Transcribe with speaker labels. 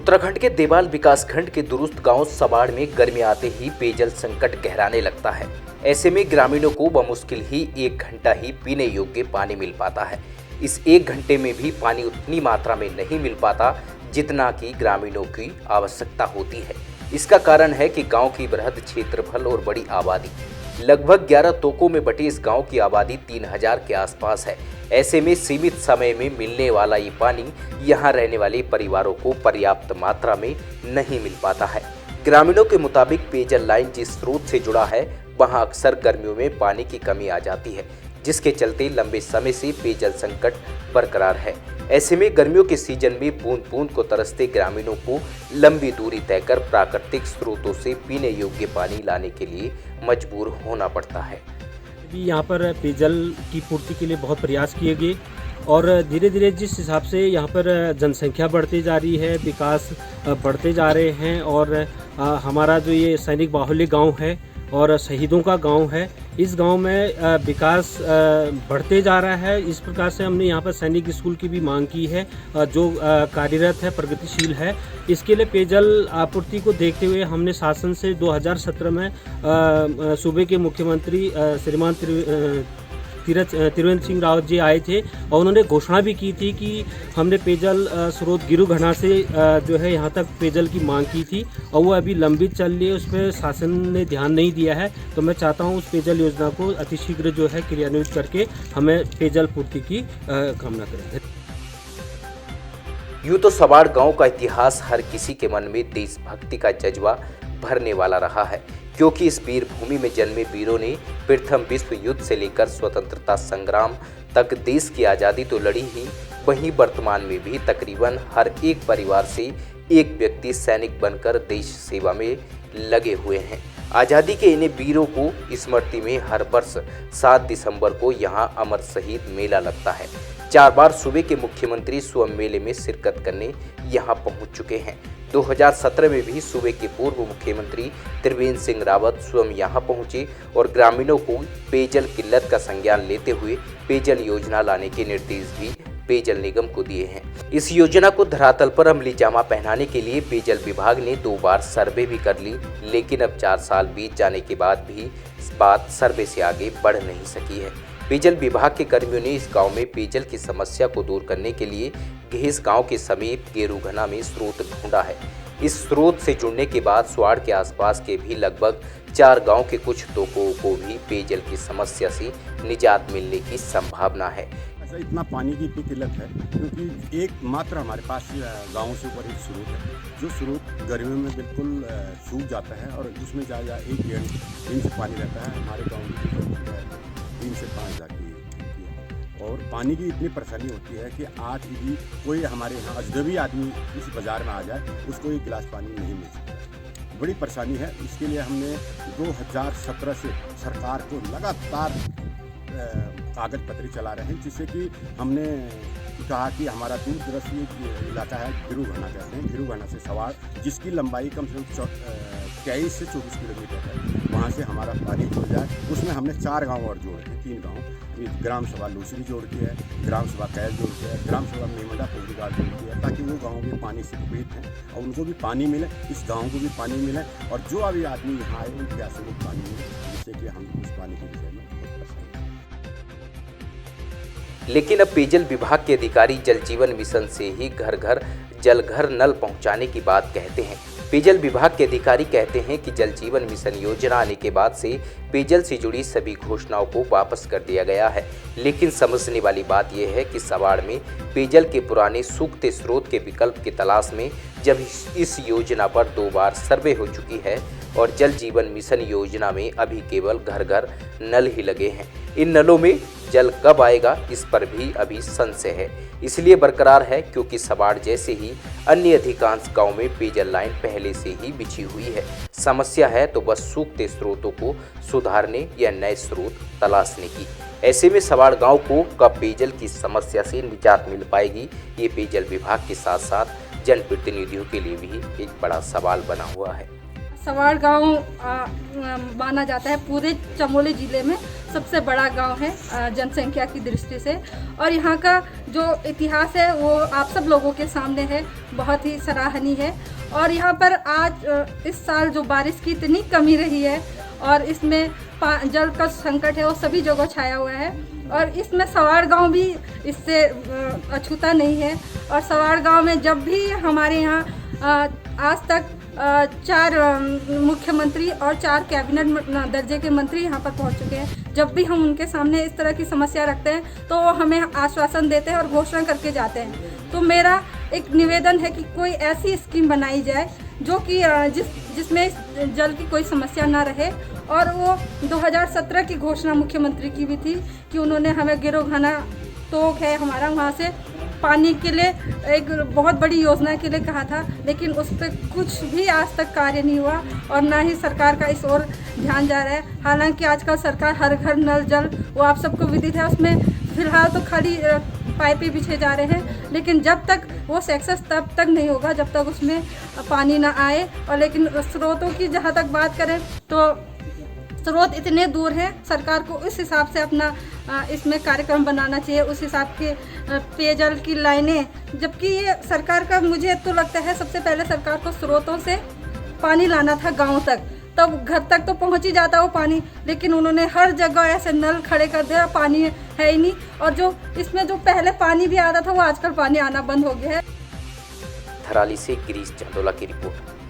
Speaker 1: उत्तराखंड के देवाल विकासखंड के दुरुस्त गांव सबाड़ में गर्मी आते ही पेयजल संकट गहराने लगता है। ऐसे में ग्रामीणों को बमुश्किल ही 1 घंटा ही पीने योग्य पानी मिल पाता है। इस 1 घंटे में भी पानी उतनी मात्रा में नहीं मिल पाता जितना कि ग्रामीणों की आवश्यकता होती है। इसका कारण है कि गांव की बृहद क्षेत्रफल और बड़ी आबादी, लगभग 11 तोकों में बटी इस गांव की आबादी 3000 के आसपास है। ऐसे में सीमित समय में मिलने वाला ये पानी यहाँ रहने वाले परिवारों को पर्याप्त मात्रा में नहीं मिल पाता है। ग्रामीणों के मुताबिक पेयजल लाइन जिस स्रोत से जुड़ा है वहाँ अक्सर गर्मियों में पानी की कमी आ जाती है, जिसके चलते लंबे समय से पेयजल संकट बरकरार है। ऐसे में गर्मियों के सीजन में बूंद बूंद को तरसते ग्रामीणों को लंबी दूरी तय कर प्राकृतिक स्रोतों से पीने योग्य पानी लाने के लिए मजबूर होना पड़ता है।
Speaker 2: यहाँ पर पेयजल की पूर्ति के लिए बहुत प्रयास किए गए और धीरे धीरे जिस हिसाब से यहाँ पर जनसंख्या बढ़ती जा रही है, विकास बढ़ते जा रहे हैं और हमारा जो ये सैनिक बाहुल्य गांव है और शहीदों का गांव है, इस गांव में विकास बढ़ते जा रहा है। इस प्रकार से हमने यहाँ पर सैनिक स्कूल की भी मांग की है जो कार्यरत है, प्रगतिशील है। इसके लिए पेयजल आपूर्ति को देखते हुए हमने शासन से 2017 में सूबे के मुख्यमंत्री श्रीमान त्रिवेंद्र सिंह रावत जी आए थे और उन्होंने घोषणा भी की थी कि हमने पेयजल स्रोत गिरु घना से जो है यहाँ तक पेयजल की मांग की थी और वो अभी लंबित चल रही है। उस पर शासन ने ध्यान नहीं दिया है, तो मैं चाहता हूँ उस पेयजल योजना को अतिशीघ्र जो है क्रियान्वित करके हमें पेयजल पूर्ति की कामना करें।
Speaker 1: यूँ तो सबाड़ गांव का इतिहास हर किसी के मन में देशभक्ति का जज्बा भरने वाला रहा है, क्योंकि इस वीर भूमि में जन्मे वीरों ने प्रथम विश्व युद्ध से लेकर स्वतंत्रता संग्राम तक देश की आज़ादी तो लड़ी ही, वहीं वर्तमान में भी तकरीबन हर एक परिवार से एक व्यक्ति सैनिक बनकर देश सेवा में लगे हुए हैं। आज़ादी के इन्हें वीरों को स्मृति में हर वर्ष 7 दिसंबर को यहाँ अमर शहीद मेला लगता है। 4 बार सूबे के मुख्यमंत्री स्वयं मेले में शिरकत करने यहाँ पहुँच चुके हैं। 2017 में भी सूबे के पूर्व मुख्यमंत्री त्रिवेंद्र सिंह रावत स्वयं यहाँ पहुंचे और ग्रामीणों को पेयजल किल्लत का संज्ञान लेते हुए पेयजल योजना लाने के निर्देश भी पेयजल निगम को दिए हैं। इस योजना को धरातल पर अमली जामा पहनाने के लिए पेयजल विभाग ने 2 बार सर्वे भी कर ली, लेकिन अब 4 साल बीत जाने के बाद भी इस बात सर्वे से आगे बढ़ नहीं सकी है। पेयजल विभाग के कर्मियों ने इस गांव में पेयजल की समस्या को दूर करने के लिए घेस गांव के समीप गेरूघना में स्रोत ढूंढा है। इस स्रोत से जुड़ने के बाद स्वाड़ के आसपास के भी लगभग 4 गांव के कुछ तोकों को भी पेयजल की समस्या से निजात मिलने की संभावना है।
Speaker 3: ऐसा इतना पानी की इतनी किल्लत है क्योंकि एक मात्र हमारे पास गाँव से ऊपर एक स्रोत है, जो स्रोत गर्मियों में बिल्कुल सूख जाता है और उसमें जा 1-1.5 दिन से पानी रहता है। हमारे गाँव में 3 से 5 हज़ार की और पानी की इतनी परेशानी होती है कि आज भी कोई हमारे यहाँ अजनबी आदमी इस बाज़ार में आ जाए उसको 1 गिलास पानी नहीं मिल सकता। बड़ी परेशानी है। इसके लिए हमने 2017 से सरकार को लगातार कागज पत्र चला रहे हैं, जिससे कि हमने कहा कि हमारा दूर दराज इलाका है, गिरु घना कहते हैं, गिरु घना से सवाड़, जिसकी लंबाई कम से कम 23 से 24 किलोमीटर है, वहाँ से हमारा पानी जुड़ जाए। उसमें हमने 4 गांव और जोड़े हैं, 3 गांव, ग्राम सभा लूसरी जोड़ के है, ग्राम सभा कैल जोड़ के है, ग्राम सभा मेमंडा पोखरीघाट जोड़ के है, ताकि वो गाँव भी पानी से कुपित हैं और उनको भी पानी मिले, इस गाँव को भी पानी मिले और जो अभी आदमी यहाँ आए उन प्यासे को पानी मिले, जिससे कि हम उस पानी के विषय में बहुत परेशान।
Speaker 1: लेकिन अब पेयजल विभाग के अधिकारी जल जीवन मिशन से ही घर घर जल घर नल पहुंचाने की बात कहते हैं। पेयजल विभाग के अधिकारी कहते हैं कि जल जीवन मिशन योजना आने के बाद से पेयजल से जुड़ी सभी घोषणाओं को वापस कर दिया गया है, लेकिन समझने वाली बात यह है कि सवाड़ में पेयजल के पुराने सूखते स्रोत के विकल्प की तलाश में जब इस योजना पर 2 बार सर्वे हो चुकी है और जल जीवन मिशन योजना में अभी केवल घर घर नल ही लगे हैं, इन नलों में जल कब आएगा इस पर भी अभी संशय है। इसलिए बरकरार है क्योंकि सबाड़ जैसे ही अन्य अधिकांश गांव में पेयजल लाइन पहले से ही बिछी हुई है। समस्या है तो बस सूखते स्रोतों को सुधारने या नए स्रोत तलाशने की। ऐसे में सबाड़ गांव को कब पेयजल की समस्या से निजात मिल पाएगी, ये पेयजल विभाग के साथ साथ जनप्रतिनिधियों के लिए भी एक बड़ा सवाल बना हुआ है।
Speaker 4: सवाड़ गांव माना जाता है, पूरे चमोली ज़िले में सबसे बड़ा गांव है जनसंख्या की दृष्टि से। और यहाँ का जो इतिहास है वो आप सब लोगों के सामने है, बहुत ही सराहनीय है। और यहाँ पर आज इस साल जो बारिश की इतनी कमी रही है और इसमें जल का संकट है वो सभी जगह छाया हुआ है। और इसमें सवाड़ गांव भी इससे अछूता नहीं है। और सवाड़ गांव में जब भी हमारे यहाँ आज तक 4 मुख्यमंत्री और 4 कैबिनेट दर्जे के मंत्री यहाँ पर पहुँच चुके हैं। जब भी हम उनके सामने इस तरह की समस्या रखते हैं तो वो हमें आश्वासन देते हैं और घोषणा करके जाते हैं। तो मेरा एक निवेदन है कि कोई ऐसी स्कीम बनाई जाए जो कि जिसमें जल की कोई समस्या ना रहे। और वो 2017 की घोषणा मुख्यमंत्री की भी थी कि उन्होंने हमें गिरोखाना तोक है हमारा, वहाँ से पानी के लिए एक बहुत बड़ी योजना के लिए कहा था, लेकिन उस पर कुछ भी आज तक कार्य नहीं हुआ और ना ही सरकार का इस ओर ध्यान जा रहा है। हालांकि आजकल सरकार हर घर नल जल वो आप सबको विदित है, उसमें फिलहाल तो खाली पाइपें बिछे जा रहे हैं, लेकिन जब तक वो सक्सेस तब तक नहीं होगा जब तक उसमें पानी ना आए। और लेकिन स्रोतों की जहाँ तक बात करें तो स्रोत इतने दूर हैं, सरकार को उस हिसाब से अपना इसमें कार्यक्रम बनाना चाहिए, उस हिसाब के पेयजल की लाइनें। जबकि ये सरकार का मुझे तो लगता है सबसे पहले सरकार को स्रोतों से पानी लाना था गांव तक, तब घर तक तो पहुंच ही जाता वो पानी, लेकिन उन्होंने हर जगह ऐसे नल खड़े कर दिया, पानी है ही नहीं। और जो इसमें जो पहले पानी भी आता था वो आजकल पानी आना बंद हो गया है।
Speaker 1: थराली से गिरीश चंदोला की रिपोर्ट।